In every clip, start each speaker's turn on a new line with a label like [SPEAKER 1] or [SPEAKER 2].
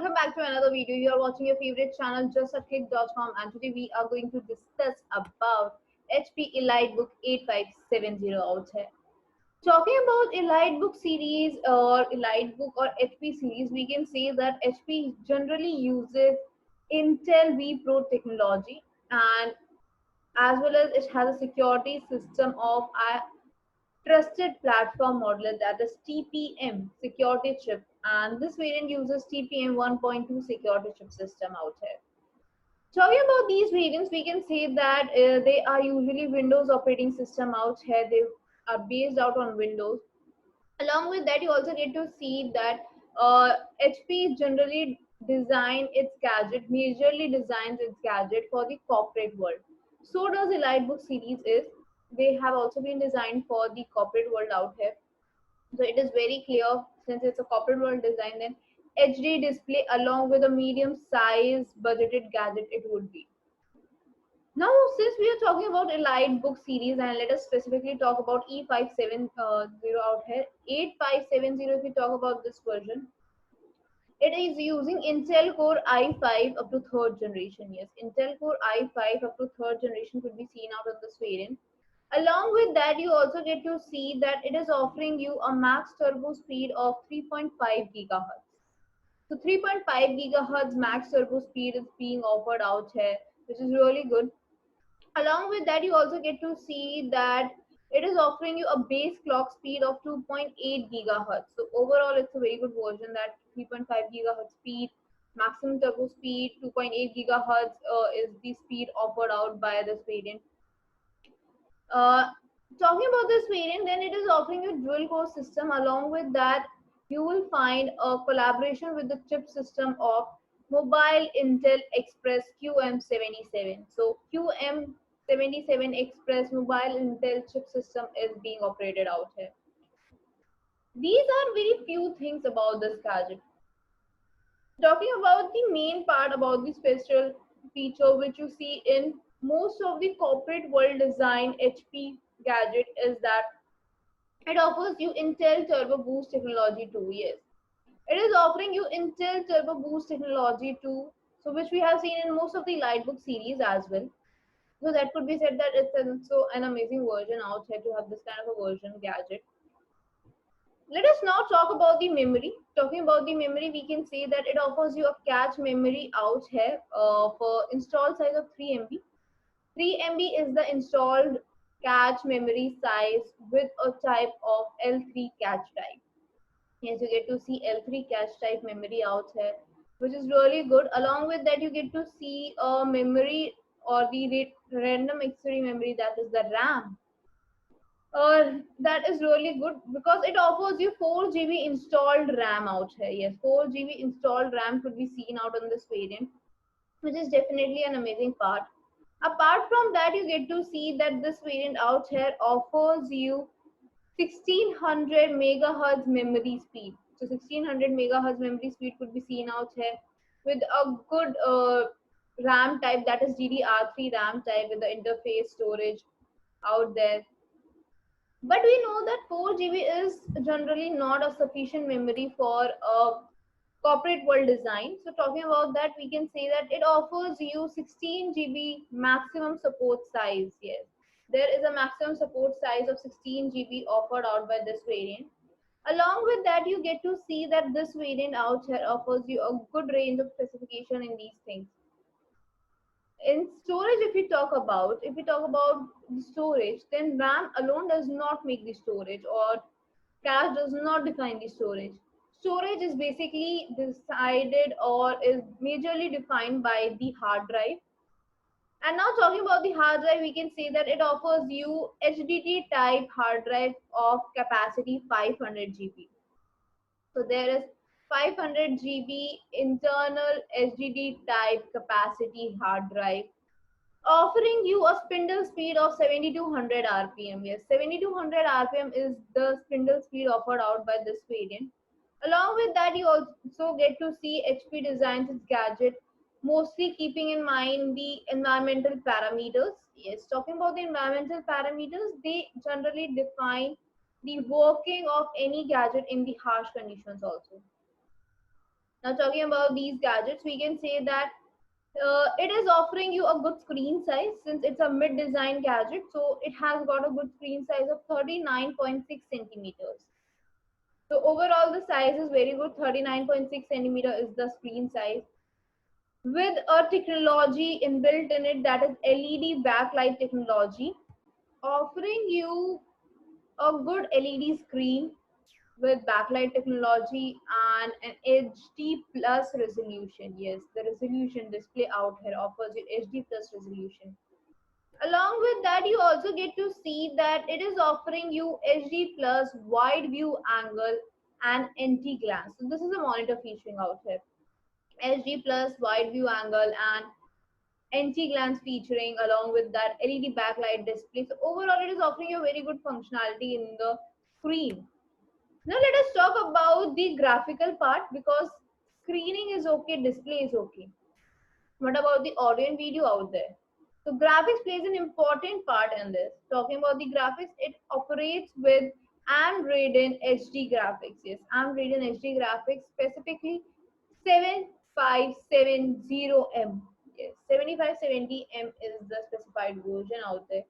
[SPEAKER 1] Welcome back to another video. You are watching your favorite channel justaklick.com, and today we are going to discuss about HP EliteBook 8570 out here. Talking about EliteBook series or EliteBook or HP series, we can say that HP generally uses Intel vPro technology, and as well as it has a security system of Trusted Platform Modeler, that is TPM security chip, and this variant uses TPM 1.2 security chip system out here. Talking about these variants, we can say that they are usually Windows operating system out here. They are based out on Windows. Along with that, you also get to see that HP generally majorly designs its gadget for the corporate world. So does the Lightbook series is. They have also been designed for the corporate world out here. So it is very clear, since it's a corporate world design, then HD display along with a medium size budgeted gadget it would be. Now, since we are talking about EliteBook series, and let us specifically talk about E570 out here, 8570, if we talk about this version, it is using Intel Core i5 up to third generation. Yes, Intel Core i5 up to third generation could be seen out on this variant. Along with that, you also get to see that it is offering you a max turbo speed of 3.5 gigahertz. So 3.5 gigahertz max turbo speed is being offered out here, which is really good. Along with that, you also get to see that it is offering you a base clock speed of 2.8 gigahertz. So overall, it's a very good version, that 3.5 gigahertz speed, maximum turbo speed, 2.8 gigahertz is the speed offered out by this variant. Uh, Talking about this variant, then it is offering you dual core system. Along with that, you will find a collaboration with the chip system of Mobile Intel Express QM77. So QM77 Express Mobile Intel chip system is being operated out here. These are very few things about this gadget. Talking about the main part about the special feature which you see in most of the corporate world design HP gadget is that it offers you Intel Turbo Boost technology too. Yes, it is offering you Intel Turbo Boost technology too, so which we have seen in most of the Lightbook series as well. So that could be said that it's also an amazing version out here to have this kind of a version gadget. Let us now talk about the memory. Talking about the memory, we can say that it offers you a cache memory out here for installed size of 3 MB. 3 MB is the installed cache memory size with a type of L3 cache type. Yes, you get to see L3 cache type memory out here, which is really good. Along with that, you get to see a memory or the random accessory memory, that is the RAM. That is really good because it offers you 4 GB installed RAM out here. Yes, 4 GB installed RAM could be seen out on this variant, which is definitely an amazing part. Apart from that, you get to see that this variant out here offers you 1600 megahertz memory speed. So 1600 megahertz memory speed could be seen out here with a good RAM type, that is DDR3 RAM type with the interface storage out there. But we know that 4 GB is generally not a sufficient memory for a corporate world design. So talking about that, we can say that it offers you 16 GB maximum support size. Yes, there is a maximum support size of 16 GB offered out by this variant. Along with that, you get to see that this variant out here offers you a good range of specification in these things. In storage, if we talk about the storage, then RAM alone does not make the storage, or cache does not define the storage. Storage is basically decided or is majorly defined by the hard drive. And now talking about the hard drive, we can say that it offers you HDD type hard drive of capacity 500 GB. So there is 500 GB internal HDD type capacity hard drive, offering you a spindle speed of 7200 rpm. Yes, 7200 rpm is the spindle speed offered out by this variant. Along with that, you also get to see HP designs its gadget mostly keeping in mind the environmental parameters. Yes, talking about the environmental parameters, they generally define the working of any gadget in the harsh conditions also. Now talking about these gadgets, we can say that it is offering you a good screen size since it's a mid-design gadget. So it has got a good screen size of 39.6 centimeters. So overall the size is very good. 39.6 centimeter is the screen size with a technology inbuilt in it, that is LED backlight technology, offering you a good LED screen with backlight technology and an HD plus resolution. Yes, the resolution display out here offers you HD plus resolution. Along with that, you also get to see that it is offering you HD plus wide view angle and anti-glance. So this is a monitor featuring out here. HD plus wide view angle and anti-glance featuring, along with that LED backlight display. So overall, it is offering you very good functionality in the screen. Now let us talk about the graphical part, because screening is okay, display is okay. What about the audio and video out there? So graphics plays an important part in this. Talking about the graphics, it operates with AMD Radeon HD graphics. Yes, AMD Radeon HD graphics, specifically 7570M. Yes, 7570M is the specified version out there.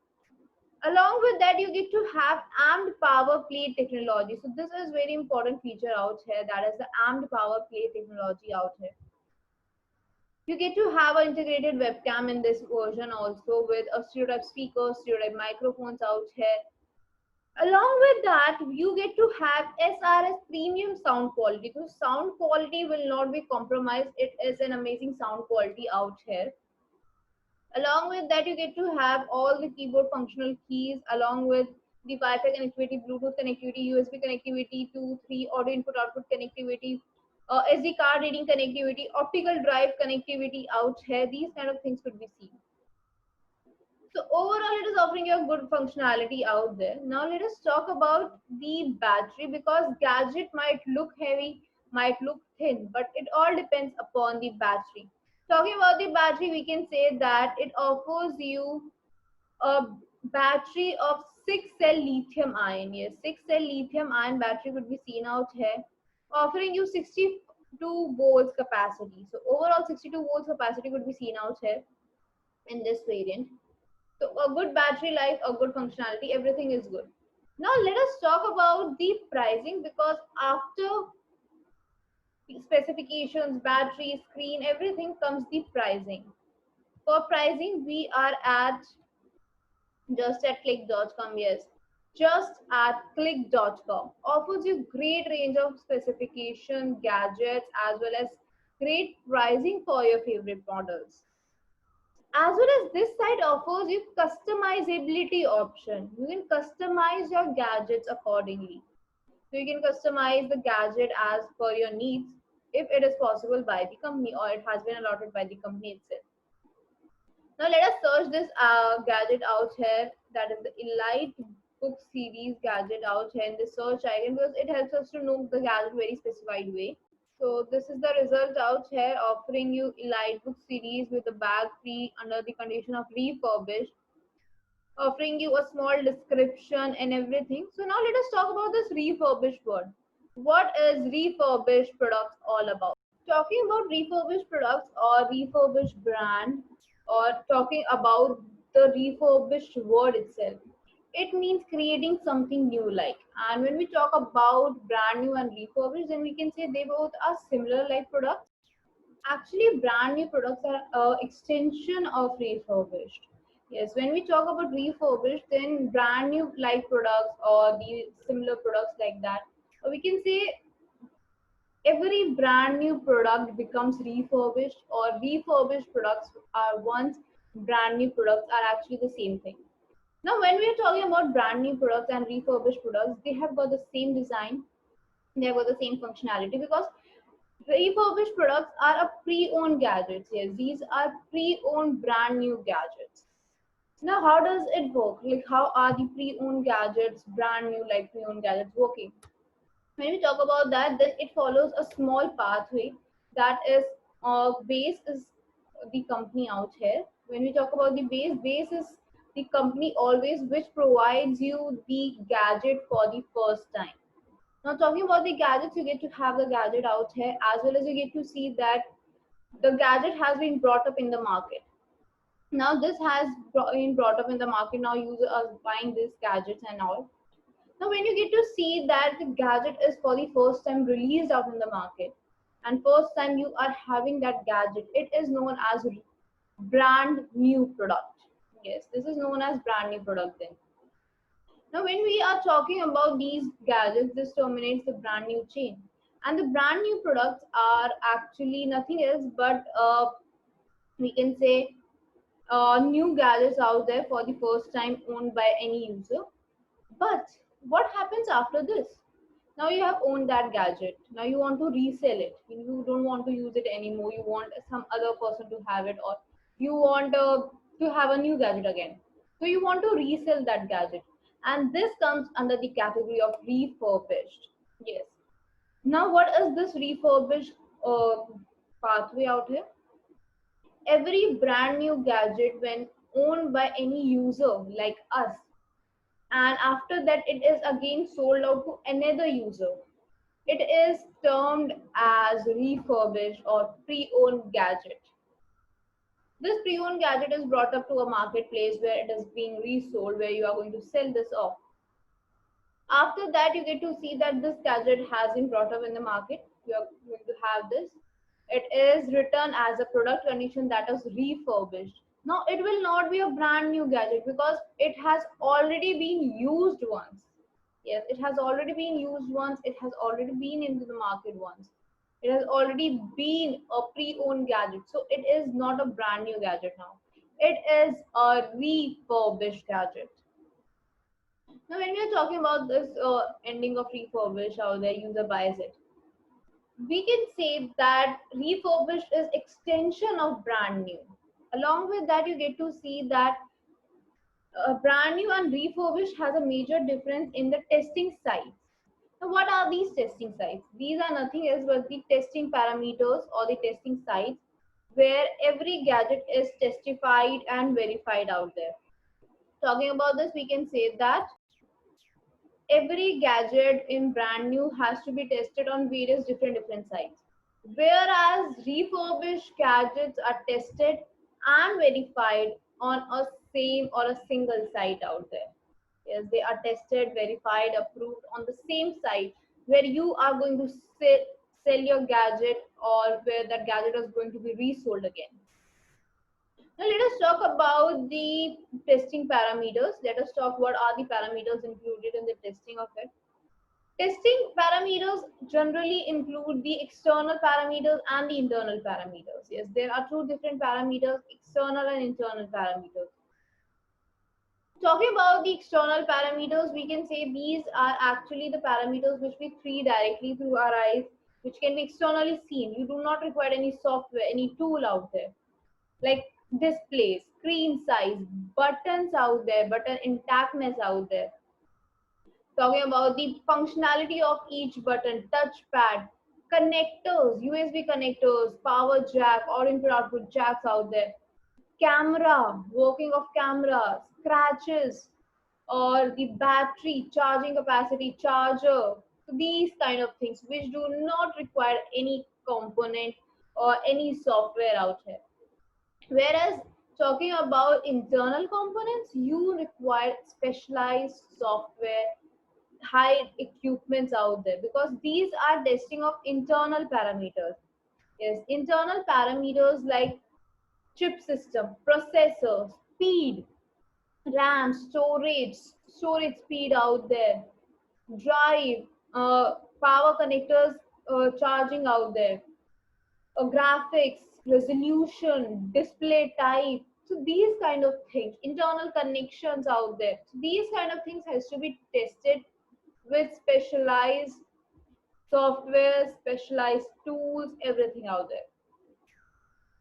[SPEAKER 1] Along with that, you get to have AMD Power Play technology. So this is very important feature out here. That is the AMD Power Play technology out here. You get to have an integrated webcam in this version also, with a stereo type speaker, stereo type microphones out here. Along with that, you get to have SRS premium sound quality. So sound quality will not be compromised. It is an amazing sound quality out here. Along with that, you get to have all the keyboard functional keys, along with the Wi-Fi connectivity, Bluetooth connectivity, USB connectivity, 2, 3, audio input output connectivity, SD card reading connectivity, optical drive connectivity out here. These kind of things could be seen. So overall, it is offering you a good functionality out there. Now let us talk about the battery, because gadget might look heavy, might look thin, but it all depends upon the battery. Talking about the battery, we can say that it offers you a battery of 6 cell lithium ion. Yes, 6 cell lithium ion battery could be seen out here, offering you 62 volts capacity. So overall 62 volts capacity could be seen out here in this variant. So a good battery life, a good functionality, everything is good. Now let us talk about the pricing, because after specifications, battery, screen, everything comes the pricing. For pricing, we are at just at click.com. Yes, just at click.com offers you great range of specification, gadgets, as well as great pricing for your favorite models. As well as this site offers you customizability option. You can customize your gadgets accordingly. So you can customize the gadget as per your needs, if it is possible by the company or it has been allotted by the company itself. Now let us search this gadget out here, that is the Elite Book Series gadget out here in the search icon, because it helps us to know the gadget very specified way. So this is the result out here, offering you Elite Book Series with a bag free under the condition of refurbished, offering you a small description and everything. So now let us talk about this refurbished word. What is refurbished products all about? Talking about refurbished products or refurbished brand, or talking about the refurbished word itself, it means creating something new like. And when we talk about brand new and refurbished, then we can say they both are similar like products. Actually, brand new products are extension of refurbished. Yes, when we talk about refurbished, then brand new like products or the similar products like that, we can say every brand new product becomes refurbished, or refurbished products are once brand new products are actually the same thing. Now when we are talking about brand new products and refurbished products, they have got the same design, they have got the same functionality, because refurbished products are a pre-owned gadgets. Yes, these are pre-owned brand new gadgets. Now how does it work, like how are the pre-owned gadgets, brand new like pre-owned gadgets working? When we talk about that, then it follows a small pathway, that is base is the company out here. When we talk about the base is the company always which provides you the gadget for the first time. Now talking about the gadgets, you get to have the gadget out here, as well as you get to see that the gadget has been brought up in the market. Now this has been brought up in the market. Now users are buying these gadgets and all. Now when you get to see that the gadget is for the first time released out in the market, and first time you are having that gadget, it is known as brand new product. Yes, this is known as brand new product then. Now, when we are talking about these gadgets, this terminates the brand new chain. And the brand new products are actually nothing else but we can say new gadgets out there for the first time owned by any user. But what happens after this? Now you have owned that gadget. Now you want to resell it. You don't want to use it anymore. You want some other person to have it, or you want to have a new gadget again. So you want to resell that gadget. And this comes under the category of refurbished. Yes. Now what is this refurbished uh, pathway out here? Every brand new gadget, when owned by any user like us, and after that it is again sold out to another user, it is termed as refurbished or pre-owned gadget. This pre-owned gadget is brought up to a marketplace where it is being resold, where you are going to sell this off. After that, you get to see that this gadget has been brought up in the market. You are going to have this. It is written as a product condition that is refurbished. Now, it will not be a brand new gadget because it has already been used once. Yes, it has already been used once. It has already been into the market once. It has already been a pre-owned gadget. So it is not a brand new gadget now. It is a refurbished gadget. Now, when we are talking about this ending of refurbished, how the user buys it, we can say that refurbished is extension of brand new. Along with that, you get to see that brand new and refurbished has a major difference in the testing sites. Now, what are these testing sites? These are nothing else but the testing parameters or the testing sites where every gadget is testified and verified out there. Talking about this, we can say that every gadget in brand new has to be tested on various different sites, whereas refurbished gadgets are tested and verified on a same or a single site out there. Yes, they are tested, verified, approved on the same site where you are going to sell your gadget, or where that gadget is going to be resold again. Now let us talk about the testing parameters. Let us talk what are the parameters included in the testing of it. Testing parameters generally include the external parameters and the internal parameters. Yes, there are two different parameters, external and internal parameters. Talking about the external parameters, we can say these are actually the parameters which we see directly through our eyes, which can be externally seen. You do not require any software, any tool out there, like display, screen size, buttons out there, button intactness out there. Talking about the functionality of each button, touchpad, connectors, USB connectors, power jack, or input output jacks out there, camera, working of camera, scratches, or the battery, charging capacity, charger. So these kind of things which do not require any component or any software out here. Whereas talking about internal components, you require specialized software, high equipments out there, because these are testing of internal parameters. Yes, internal parameters like chip system, processor, speed, RAM, storage speed out there, drive, power connectors, charging out there, graphics, resolution, display type. So these kind of things, internal connections out there. So these kind of things has to be tested with specialized software, specialized tools, everything out there.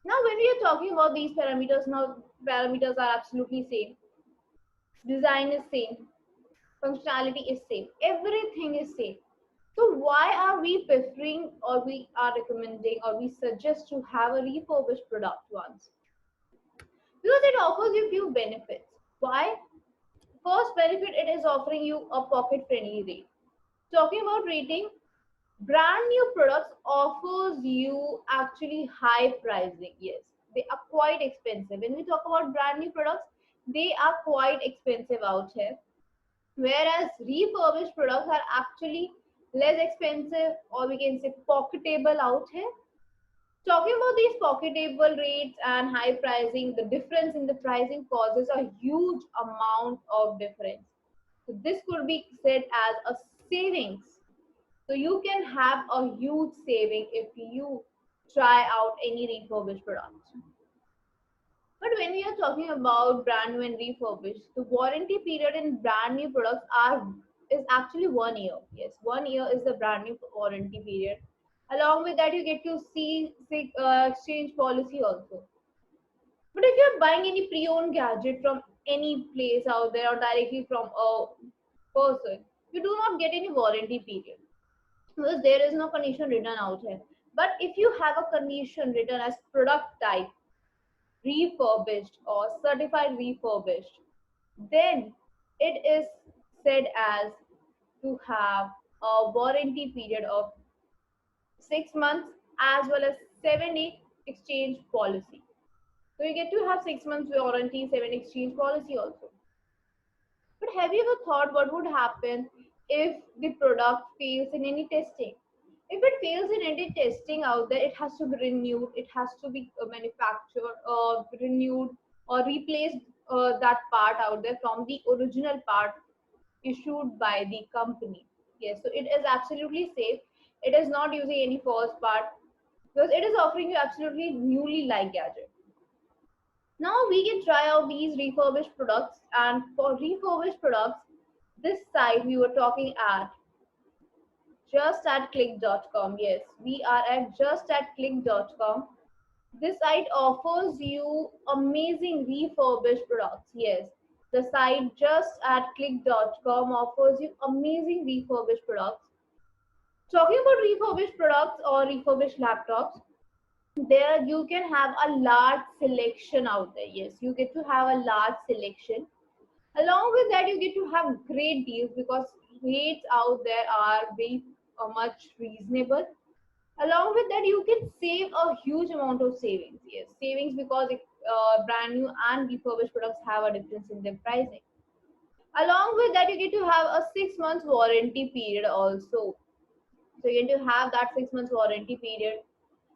[SPEAKER 1] Now, when we are talking about these parameters, now parameters are absolutely same. Design is same. Functionality is same. Everything is same. So why are we preferring, or we are recommending, or we suggest to have a refurbished product once? Because it offers you few benefits. Why? First benefit, it is offering you a pocket friendly rate. Talking about rating, brand new products offers you actually high pricing. Yes, they are quite expensive. When we talk about brand new products, they are quite expensive out here. Whereas refurbished products are actually less expensive, or we can say pocketable out here. Talking about these pocketable rates and high pricing, the difference in the pricing causes a huge amount of difference. So this could be said as a savings. So you can have a huge saving if you try out any refurbished product. But when we are talking about brand new and refurbished, the warranty period in brand new products are is actually 1 year. Yes, 1 year is the brand new warranty period. Along with that, you get to see exchange policy also. But if you're buying any pre-owned gadget from any place out there or directly from a person, you do not get any warranty period because there is no condition written out here. But if you have a condition written as product type, refurbished or certified refurbished, then it is said as to have a warranty period of 6 months as well as 7 day exchange policy. So you get to have 6 months warranty, 7 exchange policy also. But have you ever thought what would happen if the product fails in any testing? If it fails in any testing out there, it has to be renewed, it has to be manufactured, renewed, or replaced that part out there from the original part issued by the company. Yes, so it is absolutely safe. It is not using any false part because it is offering you absolutely newly like gadget. Now we can try out these refurbished products, and for refurbished products, this site we were talking at just at click.com. Yes, we are at just at click.com. This site offers you amazing refurbished products. Yes, the site just at click.com offers you amazing refurbished products. Talking about refurbished products or refurbished laptops, there you can have a large selection out there. Yes, you get to have a large selection. Along with that, you get to have great deals because rates out there are very much reasonable. Along with that, you can save a huge amount of savings. Yes, savings because brand new and refurbished products have a difference in their pricing. Along with that, you get to have a 6 months warranty period also. So you get to have that 6 months warranty period.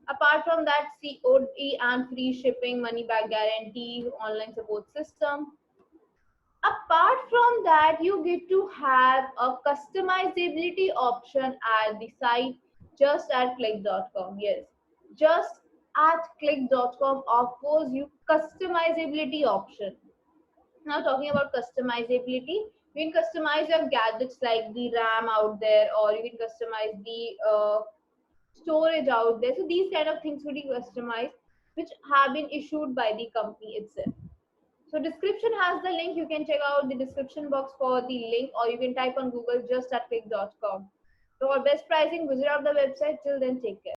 [SPEAKER 1] Apart from that, COD and free shipping, money back guarantee, online support system. Apart from that, you get to have a customizability option at the site just at click.com. Yes, just at click.com offers you customizability option. Now talking about customizability, you can customize your gadgets like the RAM out there, or you can customize the storage out there. So these kind of things will be customized, which have been issued by the company itself. So description has the link. You can check out the description box for the link, or you can type on Google just at click.com. So for best pricing, visit out the website. Till then, take care.